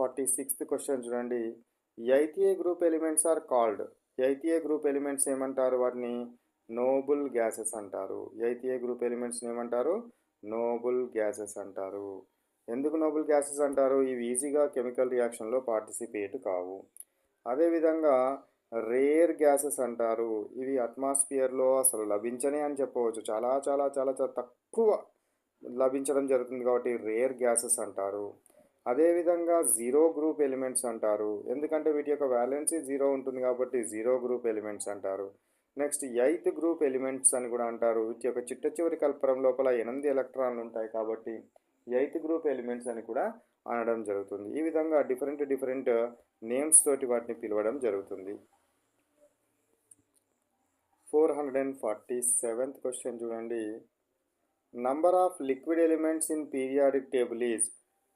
146th question చూడండి. Eighth A group elements are called. Eighth A group elements ఏమంటారు? వాటిని noble gases అంటారు. Eighth A group elements ఏమంటారు? Noble gases అంటారు. ఎందుకు నోబుల్ గ్యాసెస్ అంటారు? ఇవి ఈజీగా కెమికల్ రియాక్షన్లో పార్టిసిపేట్ కావు. అదేవిధంగా రేర్ గ్యాసెస్ అంటారు. ఇవి అట్మాస్ఫియర్లో అసలు లభించనే అని చెప్పవచ్చు. చాలా చాలా చాలా చాలా తక్కువ లభించడం జరుగుతుంది కాబట్టి రేర్ గ్యాసెస్ అంటారు. అదేవిధంగా జీరో గ్రూప్ ఎలిమెంట్స్ అంటారు. ఎందుకంటే వీటి యొక్క వ్యాలెన్సీ జీరో ఉంటుంది కాబట్టి జీరో గ్రూప్ ఎలిమెంట్స్ అంటారు. నెక్స్ట్ ఎయిత్ గ్రూప్ ఎలిమెంట్స్ అని కూడా అంటారు. వీటి యొక్క చిట్ట చివరి కల్పరం లోపల 8 ఎలక్ట్రాన్లు ఉంటాయి కాబట్టి ఎయిత్ గ్రూప్ ఎలిమెంట్స్ అని కూడా అనడం జరుగుతుంది. ఈ విధంగా డిఫరెంట్ నేమ్స్ తోటి వాటిని పిలవడం జరుగుతుంది. 447th క్వశ్చన్ చూడండి. Number of liquid elements in periodic table is.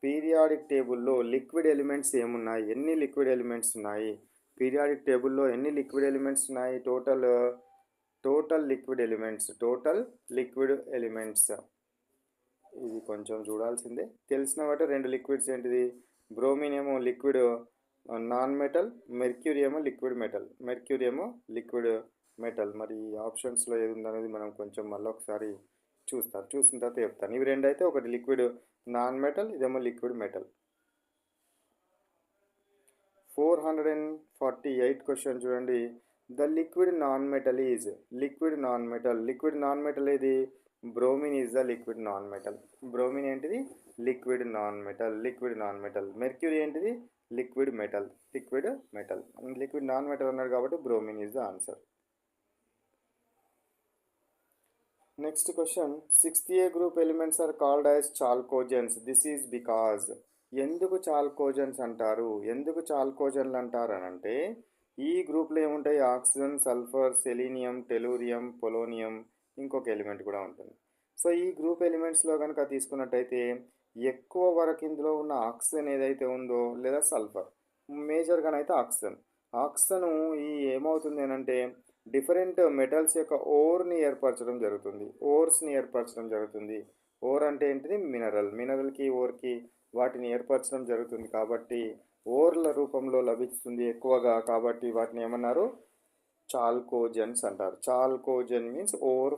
Periodic టేబుల్లో లిక్విడ్ ఎలిమెంట్స్ ఏమున్నాయి? ఎన్ని లిక్విడ్ ఎలిమెంట్స్ ఉన్నాయి? పీరియాడిక్ టేబుల్లో ఎన్ని లిక్విడ్ ఎలిమెంట్స్ ఉన్నాయి? టోటల్ లిక్విడ్ ఎలిమెంట్స్ ఇది కొంచెం చూడాల్సిందే. తెలిసిన వాటి 2 లిక్విడ్స్ ఏంటిది? బ్రోమిన్ ఏమో లిక్విడ్ నాన్ మెటల్, మెర్క్యూరీ ఏమో లిక్విడ్ మెటల్. మరి ఆప్షన్స్లో ఏది ఉందనేది మనం కొంచెం మళ్ళీ ఒకసారి చూసిన తర్వాత చెప్తాను. ఇవి 2 అయితే ఒకటి లిక్విడ్ నాన్ మెటల్, ఇదేమో లిక్విడ్ మెటల్. 448 క్వశ్చన్ చూడండి. The liquid non metal is. Liquid non metal ఏది? Bromine is the liquid non metal. Bromine ఏంటిది? Liquid non metal. మెర్క్యూరీ ఏంటిది? Liquid metal. Liquid non metal అన్నాడు కాబట్టి bromine is the answer. Next question. 6th A group elements are called as chalcogens. This is because. ఎందుకు chalcogens అంటారు? ఎందుకు చాల్కోజన్లు అంటారు అని అంటే ఈ గ్రూప్లో ఏముంటాయి? Oxygen, sulphur, selenium, tellurium, polonium, ఇంకొక ఎలిమెంట్ కూడా ఉంటుంది. సో ఈ గ్రూప్ ఎలిమెంట్స్లో కనుక తీసుకున్నట్టయితే ఎక్కువ వరకు ఇందులో ఉన్న ఆక్సిజన్ ఏదైతే ఉందో లేదా సల్ఫర్, మేజర్గానైతే ఆక్సిజన్ ఈ ఏమవుతుంది అని అంటే డిఫరెంట్ మెటల్స్ యొక్క ఓర్స్ని ఏర్పరచడం జరుగుతుంది. ఓర్ అంటే ఏంటిది? మినరల్కి ఓర్కి వాటిని ఏర్పరచడం జరుగుతుంది కాబట్టి ఓర్ల రూపంలో లభిస్తుంది ఎక్కువగా. కాబట్టి వాటిని ఏమన్నారు? చాల్కోజన్స్ అంటారు. Chalcogen means ore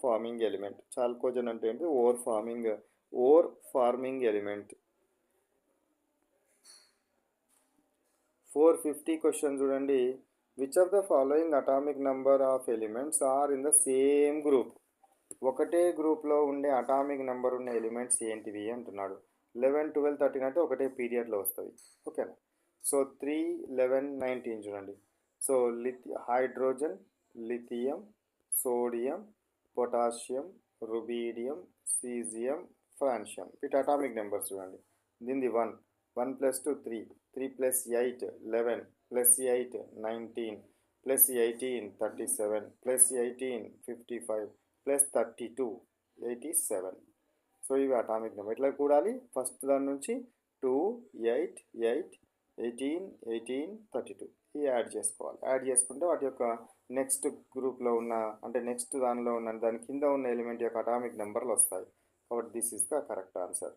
forming element. Chalcogen అంటే ఏంటి? Ore forming element. 450 క్వశ్చన్ చూడండి. Which of the following atomic number of elements are in the same group. ఒకటే గ్రూప్లో ఉండే అటామిక్ నెంబర్ ఉన్న ఎలిమెంట్స్ ఏంటివి అంటున్నాడు. 11, 12, 13 అంటే ఒకటే పీరియడ్లో వస్తుంది. ఓకేనా? సో 3, 11, 19 చూడండి. So hydrogen, lithium, sodium, potassium, rubidium, caesium, francium. వీటి అటామిక్ నెంబర్స్ చూడండి. దీనిది 1 + 2 3 + 8 11 + 8 19 + 18 37 + 18 55 + 32 87. సో ఇవి అటామిక్ నెంబర్. ఇట్లా కూడాలి. ఫస్ట్ దాని నుంచి 2 8 8 18 18 32 ఇవి యాడ్ చేసుకోవాలి. యాడ్ చేసుకుంటే వాటి యొక్క నెక్స్ట్ గ్రూప్లో ఉన్న అంటే నెక్స్ట్ దానిలో ఉన్న దాని కింద ఉన్న ఎలిమెంట్ యొక్క అటామిక్ నెంబర్లు వస్తాయి. కాబట్టి this is the correct answer.